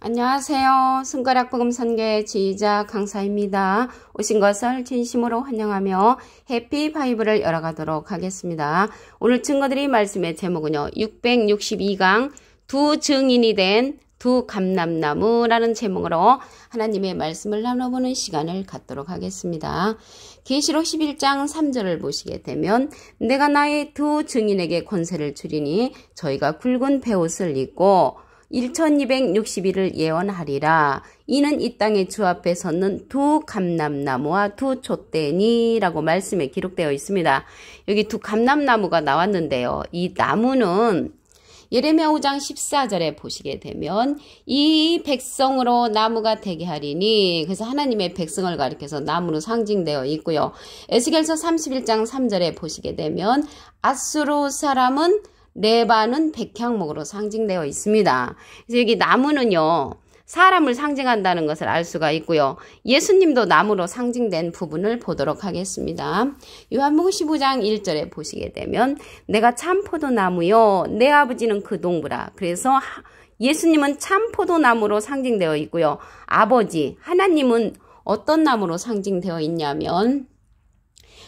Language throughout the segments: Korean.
안녕하세요. 손가락 복음 선교의 지휘자 강사입니다. 오신 것을 진심으로 환영하며 해피 바이블을 열어가도록 하겠습니다. 오늘 증거드릴 말씀의 제목은요. 662강 두 증인이 된 두 감람나무라는 제목으로 하나님의 말씀을 나눠보는 시간을 갖도록 하겠습니다. 계시록 11장 3절을 보시게 되면 내가 나의 두 증인에게 권세를 주리니 저희가 굵은 베옷을 입고 1260일을 예언하리라. 이는 이 땅의 주 앞에 섰는 두 감람나무와 두 촛대니라고 말씀에 기록되어 있습니다. 여기 두 감람나무가 나왔는데요. 이 나무는 예레미야 5장 14절에 보시게 되면 이 백성으로 나무가 되게 하리니, 그래서 하나님의 백성을 가리켜서 나무로 상징되어 있고요. 에스겔서 31장 3절에 보시게 되면 아수르 사람은 레바는 백향목으로 상징되어 있습니다. 그래서 여기 나무는요, 사람을 상징한다는 것을 알 수가 있고요. 예수님도 나무로 상징된 부분을 보도록 하겠습니다. 요한복음 15장 1절에 보시게 되면 내가 참 포도나무요 내 아버지는 그 동부라. 그래서 예수님은 참 포도나무로 상징되어 있고요. 아버지 하나님은 어떤 나무로 상징되어 있냐면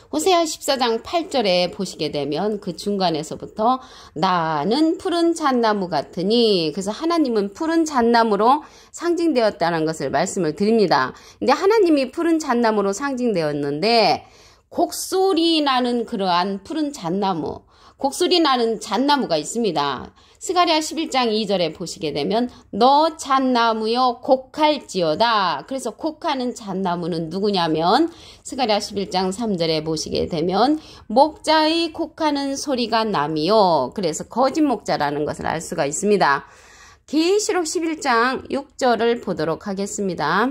호세아 14장 8절에 보시게 되면 그 중간에서부터 나는 푸른 잣나무 같으니, 그래서 하나님은 푸른 잣나무로 상징되었다는 것을 말씀을 드립니다. 근데 하나님이 푸른 잣나무로 상징되었는데 곡소리 나는 그러한 푸른 잣나무, 곡소리 나는 잣나무가 있습니다. 스가랴 11장 2절에 보시게 되면 너 잣나무여 곡할지어다. 그래서 곡하는 잣나무는 누구냐면 스가랴 11장 3절에 보시게 되면 목자의 곡하는 소리가 남이요. 그래서 거짓 목자라는 것을 알 수가 있습니다. 계시록 11장 6절을 보도록 하겠습니다.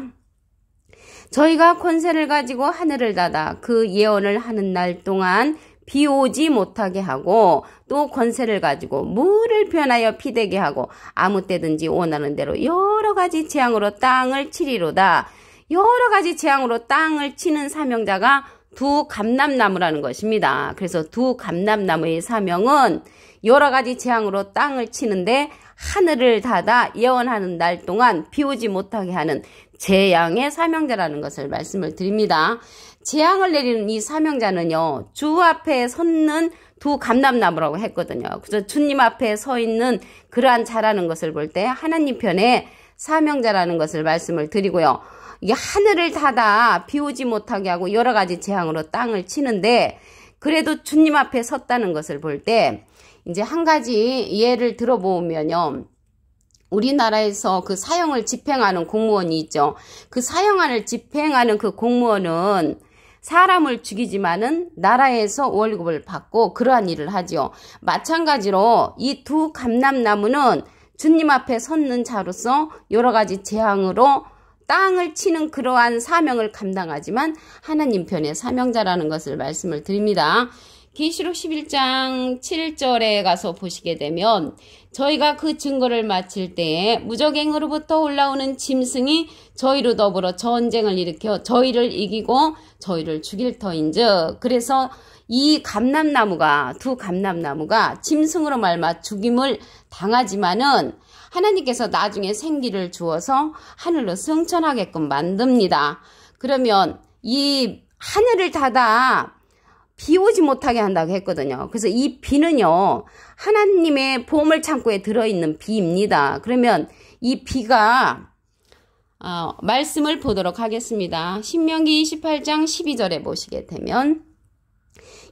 저희가 권세를 가지고 하늘을 닫아 그 예언을 하는 날 동안 비 오지 못하게 하고 또 권세를 가지고 물을 변하여 피되게 하고 아무 때든지 원하는 대로 여러 가지 재앙으로 땅을 치리로다. 여러 가지 재앙으로 땅을 치는 사명자가 두 감람나무라는 것입니다. 그래서 두 감람나무의 사명은 여러 가지 재앙으로 땅을 치는데 하늘을 닫아 예언하는 날 동안 비 오지 못하게 하는 재앙의 사명자라는 것을 말씀을 드립니다. 재앙을 내리는 이 사명자는요, 주 앞에 섰는 두 감람나무라고 했거든요. 그래서 주님 앞에 서 있는 그러한 자라는 것을 볼 때 하나님 편에 사명자라는 것을 말씀을 드리고요. 이게 하늘을 닫아 비 오지 못하게 하고 여러 가지 재앙으로 땅을 치는데 그래도 주님 앞에 섰다는 것을 볼 때 이제 한 가지 예를 들어보면요. 우리나라에서 그 사형을 집행하는 공무원이 있죠. 그 사형안을 집행하는 그 공무원은 사람을 죽이지만은 나라에서 월급을 받고 그러한 일을 하죠. 마찬가지로 이 두 감람나무는 주님 앞에 섰는 자로서 여러 가지 재앙으로 땅을 치는 그러한 사명을 감당하지만 하나님 편의 사명자라는 것을 말씀을 드립니다. 계시록 11장 7절에 가서 보시게 되면 저희가 그 증거를 마칠 때에 무적행으로부터 올라오는 짐승이 저희로 더불어 전쟁을 일으켜 저희를 이기고 저희를 죽일 터인즉, 그래서 이 감람나무가 두 감람나무가 짐승으로 말미암아 죽임을 당하지만은 하나님께서 나중에 생기를 주어서 하늘로 승천하게끔 만듭니다. 그러면 이 하늘을 닫아 비 오지 못하게 한다고 했거든요. 그래서 이 비는요, 하나님의 보물 창고에 들어있는 비입니다. 그러면 이 비가 말씀을 보도록 하겠습니다. 신명기 28장 12절에 보시게 되면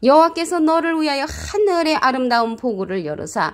여호와께서 너를 위하여 하늘의 아름다운 보구를 열으사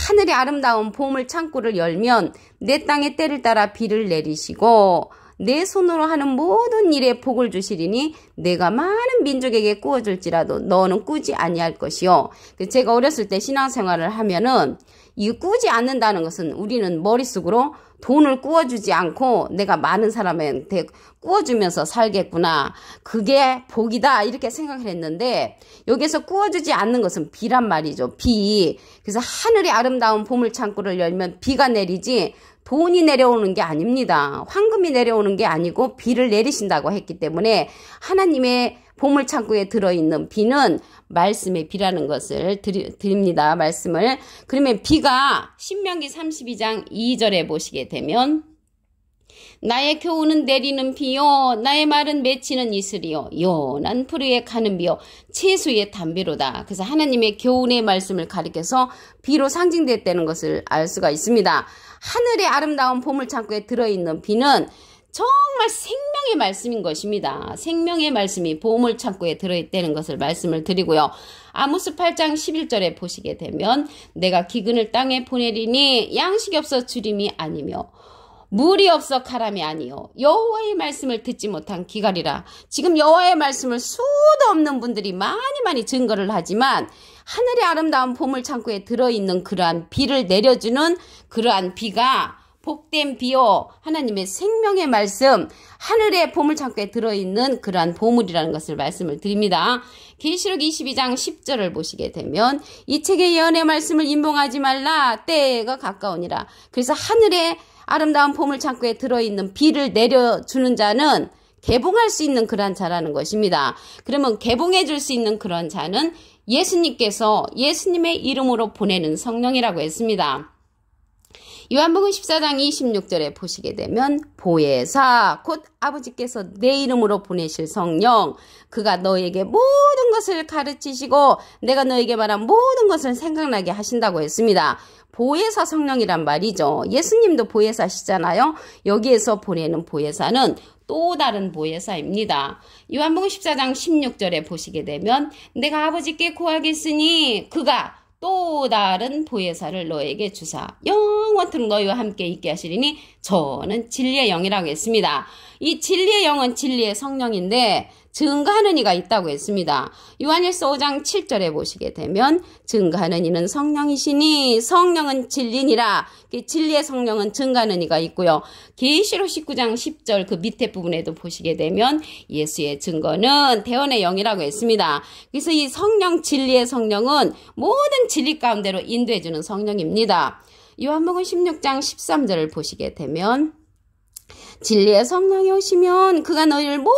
하늘의 아름다운 보물 창고를 열면 내 땅에 때를 따라 비를 내리시고 내 손으로 하는 모든 일에 복을 주시리니 내가 많은 민족에게 꾸어줄지라도 너는 꾸지 아니할 것이요. 제가 어렸을 때 신앙생활을 하면은 이 꾸지 않는다는 것은 우리는 머릿속으로 돈을 꾸어주지 않고 내가 많은 사람한테 꾸어주면서 살겠구나, 그게 복이다 이렇게 생각을 했는데 여기서 꾸어주지 않는 것은 비란 말이죠. 비. 그래서 하늘의 아름다운 보물창고를 열면 비가 내리지 돈이 내려오는 게 아닙니다. 황금이 내려오는 게 아니고 비를 내리신다고 했기 때문에 하나님의 보물창고에 들어있는 비는 말씀의 비라는 것을 드립니다. 말씀을. 그러면 비가 신명기 32장 2절에 보시게 되면 나의 교훈은 내리는 비요 나의 말은 맺히는 이슬이요 연한 풀 위에 가는 비요 채수의 담비로다. 그래서 하나님의 교훈의 말씀을 가리켜서 비로 상징됐다는 것을 알 수가 있습니다. 하늘의 아름다운 보물창고에 들어있는 비는 정말 생명의 말씀인 것입니다. 생명의 말씀이 보물창고에 들어있다는 것을 말씀을 드리고요. 아모스 8장 11절에 보시게 되면 내가 기근을 땅에 보내리니 양식이 없어 주림이 아니며 물이 없어 가람이 아니요 여호와의 말씀을 듣지 못한 기갈이라. 지금 여호와의 말씀을 수도 없는 분들이 많이 증거를 하지만 하늘의 아름다운 보물창고에 들어있는 그러한 비를 내려주는 그러한 비가 복된 비요 하나님의 생명의 말씀 하늘의 보물창고에 들어있는 그러한 보물이라는 것을 말씀을 드립니다. 계시록 22장 10절을 보시게 되면 이 책의 예언의 말씀을 임봉하지 말라 때가 가까우니라. 그래서 하늘의 아름다운 보물창고에 들어있는 비를 내려주는 자는 개봉할 수 있는 그런 자라는 것입니다. 그러면 개봉해 줄 수 있는 그런 자는 예수님께서 예수님의 이름으로 보내는 성령이라고 했습니다. 요한복음 14장 26절에 보시게 되면 보혜사 곧 아버지께서 내 이름으로 보내실 성령 그가 너에게 모든 것을 가르치시고 내가 너에게 말한 모든 것을 생각나게 하신다고 했습니다. 보혜사 성령이란 말이죠. 예수님도 보혜사시잖아요. 여기에서 보내는 보혜사는 또 다른 보혜사입니다. 요한복음 14장 16절에 보시게 되면 내가 아버지께 구하겠으니 그가 또 다른 보혜사를 너에게 주사 영원토록 너희와 함께 있게 하시리니 저는 진리의 영이라고 했습니다. 이 진리의 영은 진리의 성령인데 증거하는 이가 있다고 했습니다. 요한일서 5장 7절에 보시게 되면 증거하는 이는 성령이시니 성령은 진리니라. 진리의 성령은 증거하는 이가 있고요. 계시록 19장 10절 그 밑에 부분에도 보시게 되면 예수의 증거는 대언의 영이라고 했습니다. 그래서 이 성령 진리의 성령은 모든 진리 가운데로 인도해주는 성령입니다. 요한복음 16장 13절을 보시게 되면 진리의 성령이 오시면 그가 너희를 모든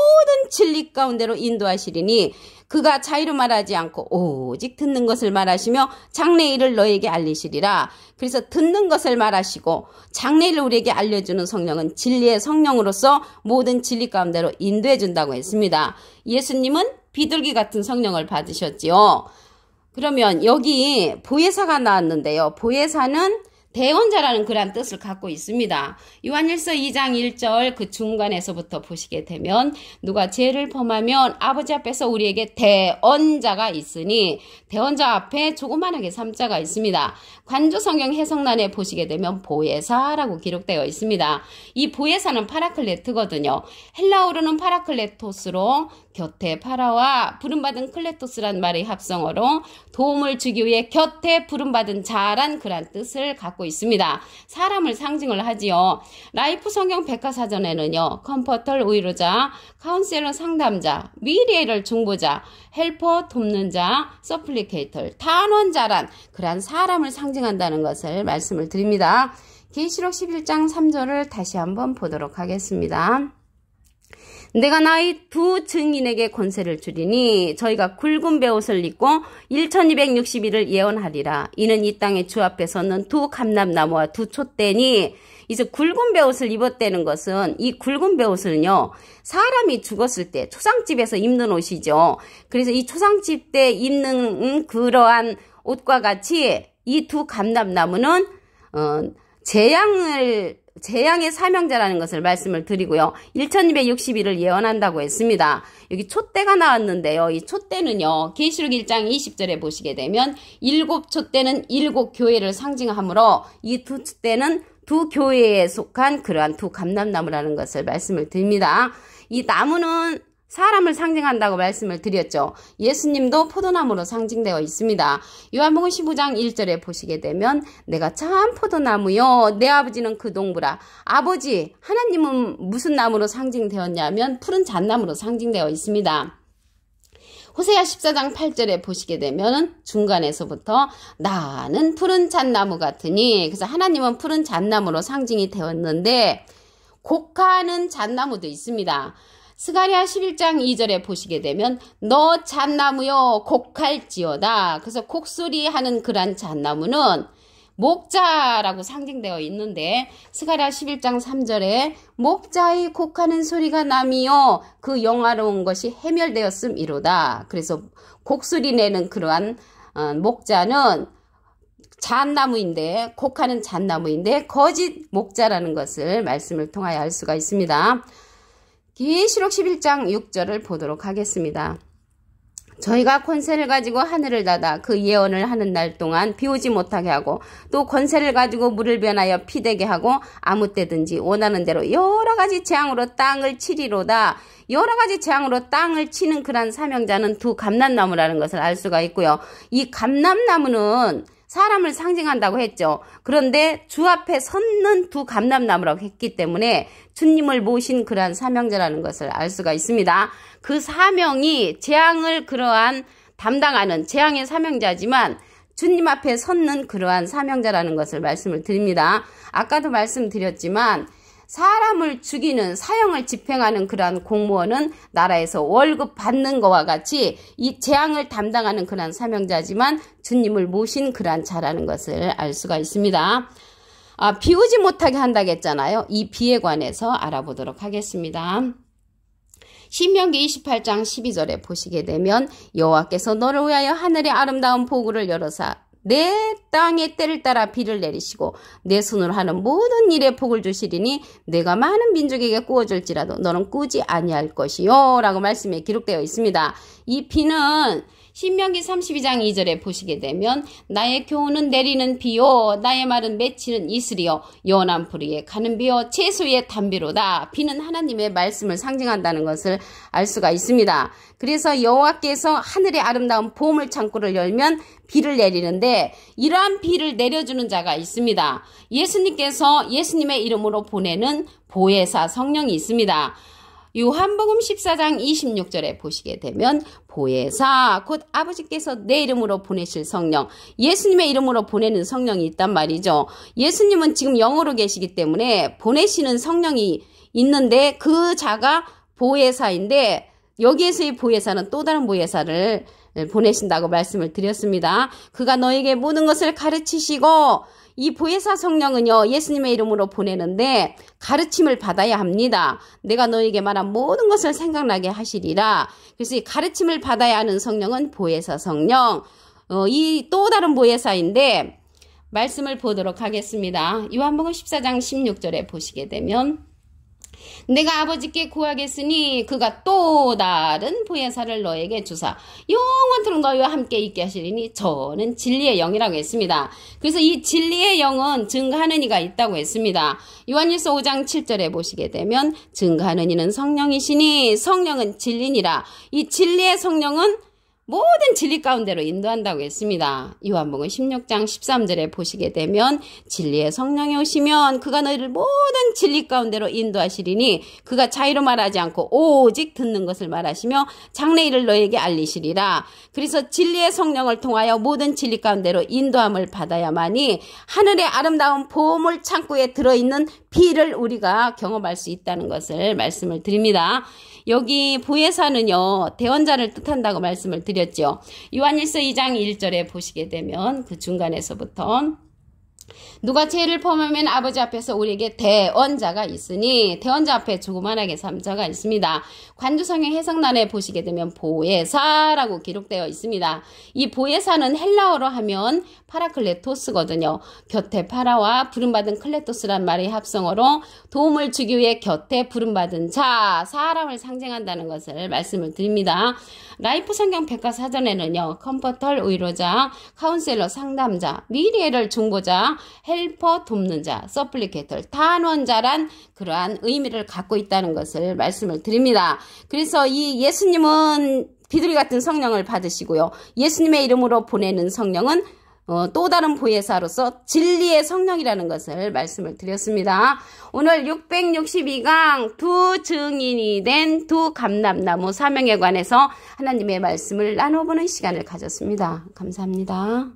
진리 가운데로 인도하시리니 그가 자의로 말하지 않고 오직 듣는 것을 말하시며 장래일을 너희에게 알리시리라. 그래서 듣는 것을 말하시고 장래일을 우리에게 알려주는 성령은 진리의 성령으로서 모든 진리 가운데로 인도해 준다고 했습니다. 예수님은 비둘기 같은 성령을 받으셨지요. 그러면 여기 보혜사가 나왔는데요. 보혜사는 대언자라는 그런 뜻을 갖고 있습니다. 요한일서 2장 1절 그 중간에서부터 보시게 되면 누가 죄를 범하면 아버지 앞에서 우리에게 대언자가 있으니 대언자 앞에 조그만하게 3자가 있습니다. 관조성경 해석란에 보시게 되면 보혜사라고 기록되어 있습니다. 이 보혜사는 파라클레트거든요. 헬라어로는 파라클레토스로 곁에 파라와 부름받은 클레토스란 말의 합성어로 도움을 주기 위해 곁에 부름받은 자란 그런 뜻을 갖고 있습니다. 사람을 상징을 하지요. 라이프 성경 백과사전에는요. 컴포터 위로자, 카운셀러 상담자, 미리에를 중보자, 헬퍼 돕는 자, 서플리케이터, 탄원자란 그러한 사람을 상징한다는 것을 말씀을 드립니다. 계시록 11장 3절을 다시 한번 보도록 하겠습니다. 내가 나의 두 증인에게 권세를 주리니 저희가 굵은 베옷을 입고 1260일을 예언하리라. 이는 이 땅의 주 앞에 서는 두 감람나무와 두 촛대니 이제 굵은 베옷을 입었다는 것은 이 굵은 베옷을요. 사람이 죽었을 때 초상집에서 입는 옷이죠. 그래서 이 초상집 때 입는 그러한 옷과 같이 이 두 감람나무는 재앙의 사명자라는 것을 말씀을 드리고요. 1260일을 예언한다고 했습니다. 여기 촛대가 나왔는데요. 이 촛대는요. 계시록 1장 20절에 보시게 되면 일곱 촛대는 일곱 교회를 상징하므로 이 두 촛대는 두 교회에 속한 그러한 두 감람나무라는 것을 말씀을 드립니다. 이 나무는 사람을 상징한다고 말씀을 드렸죠. 예수님도 포도나무로 상징되어 있습니다. 요한복음 15장 1절에 보시게 되면 내가 참 포도나무요 내 아버지는 그 동부라. 아버지 하나님은 무슨 나무로 상징되었냐면 푸른 잣나무로 상징되어 있습니다. 호세아 14장 8절에 보시게 되면 중간에서부터 나는 푸른 잣나무 같으니 그래서 하나님은 푸른 잣나무로 상징이 되었는데 곡하는 잣나무도 있습니다. 스가랴 11장 2절에 보시게 되면 너 잣나무여 곡할지어다. 그래서 곡소리하는 그런 잣나무는 목자라고 상징되어 있는데 스가랴 11장 3절에 목자의 곡하는 소리가 나미요 그 영화로운 것이 해멸되었음이로다. 그래서 곡소리 내는 그러한 목자는 잣나무인데 곡하는 잣나무인데 거짓 목자라는 것을 말씀을 통하여 알 수가 있습니다. 계시록 11장 6절을 보도록 하겠습니다. 저희가 권세를 가지고 하늘을 닫아 그 예언을 하는 날 동안 비 오지 못하게 하고 또 권세를 가지고 물을 변하여 피되게 하고 아무 때든지 원하는 대로 여러 가지 재앙으로 땅을 치리로다. 여러 가지 재앙으로 땅을 치는 그런 사명자는 두 감람나무라는 것을 알 수가 있고요. 이 감람나무는 사람을 상징한다고 했죠. 그런데 주 앞에 섰는 두 감람나무라고 했기 때문에 주님을 모신 그러한 사명자라는 것을 알 수가 있습니다. 그 사명이 재앙을 그러한 담당하는 재앙의 사명자지만 주님 앞에 섰는 그러한 사명자라는 것을 말씀을 드립니다. 아까도 말씀드렸지만 사람을 죽이는 사형을 집행하는 그러한 공무원은 나라에서 월급 받는 것과 같이 이 재앙을 담당하는 그러한 사명자지만 주님을 모신 그러한 자라는 것을 알 수가 있습니다. 비 오지 못하게 한다고 했잖아요. 이 비에 관해서 알아보도록 하겠습니다. 신명기 28장 12절에 보시게 되면 여호와께서 너를 위하여 하늘의 아름다운 보구를 열어사 내 땅의 때를 따라 비를 내리시고 내 손으로 하는 모든 일에 복을 주시리니 내가 많은 민족에게 꾸어줄지라도 너는 꾸지 아니할 것이요 라고 말씀에 기록되어 있습니다. 이 비는 신명기 32장 2절에 보시게 되면 나의 교훈은 내리는 비요 나의 말은 맺히는 이슬이요 연한 풀 위에 가는 비요 채소의 단비로다. 비는 하나님의 말씀을 상징한다는 것을 알 수가 있습니다. 그래서 여호와께서 하늘의 아름다운 보물 창고를 열면 비를 내리는데 이러한 비를 내려주는 자가 있습니다. 예수님께서 예수님의 이름으로 보내는 보혜사 성령이 있습니다. 요한복음 14장 26절에 보시게 되면 보혜사 곧 아버지께서 내 이름으로 보내실 성령 예수님의 이름으로 보내는 성령이 있단 말이죠. 예수님은 지금 영으로 계시기 때문에 보내시는 성령이 있는데 그 자가 보혜사인데 여기에서의 보혜사는 또 다른 보혜사를 보내신다고 말씀을 드렸습니다. 그가 너에게 모든 것을 가르치시고 이 보혜사 성령은요 예수님의 이름으로 보내는데 가르침을 받아야 합니다. 내가 너에게 말한 모든 것을 생각나게 하시리라. 그래서 이 가르침을 받아야 하는 성령은 보혜사 성령 이 또 다른 보혜사인데 말씀을 보도록 하겠습니다. 요한복음 14장 16절에 보시게 되면 내가 아버지께 구하겠으니 그가 또 다른 보혜사를 너에게 주사 영원토록 너희와 함께 있게 하시리니 저는 진리의 영이라고 했습니다. 그래서 이 진리의 영은 증거하는 이가 있다고 했습니다. 요한일서 5장 7절에 보시게 되면 증거하는 이는 성령이시니 성령은 진리니라. 이 진리의 성령은 모든 진리 가운데로 인도한다고 했습니다. 요한복음 16장 13절에 보시게 되면 진리의 성령이 오시면 그가 너희를 모든 진리 가운데로 인도하시리니 그가 자유로 말하지 않고 오직 듣는 것을 말하시며 장래일을 너희에게 알리시리라. 그래서 진리의 성령을 통하여 모든 진리 가운데로 인도함을 받아야만이 하늘의 아름다운 보물 창고에 들어있는 비를 우리가 경험할 수 있다는 것을 말씀을 드립니다. 여기 보혜사는요 대언자를 뜻한다고 말씀을 드렸죠. 요한일서 2장 1절에 보시게 되면 그 중간에서부터 누가 죄를 범하면 아버지 앞에서 우리에게 대언자가 있으니 대언자 앞에 조그만하게 삼자가 있습니다. 관주성경 해석란에 보시게 되면 보혜사라고 기록되어 있습니다. 이 보혜사는 헬라어로 하면 파라클레토스거든요. 곁에 파라와 부름받은 클레토스란 말의 합성어로 도움을 주기 위해 곁에 부름받은 자, 사람을 상징한다는 것을 말씀을 드립니다. 라이프 성경 백과사전에는요. 컴포터 의로자, 카운셀러 상담자, 미리애를 중보자, 헬퍼 돕는 자, 서플리케이터 탄원자란 그러한 의미를 갖고 있다는 것을 말씀을 드립니다. 그래서 이 예수님은 비둘기 같은 성령을 받으시고요. 예수님의 이름으로 보내는 성령은 또 다른 보혜사로서 진리의 성령이라는 것을 말씀을 드렸습니다. 오늘 662강 두 증인이 된 두 감람나무 사명에 관해서 하나님의 말씀을 나눠보는 시간을 가졌습니다. 감사합니다.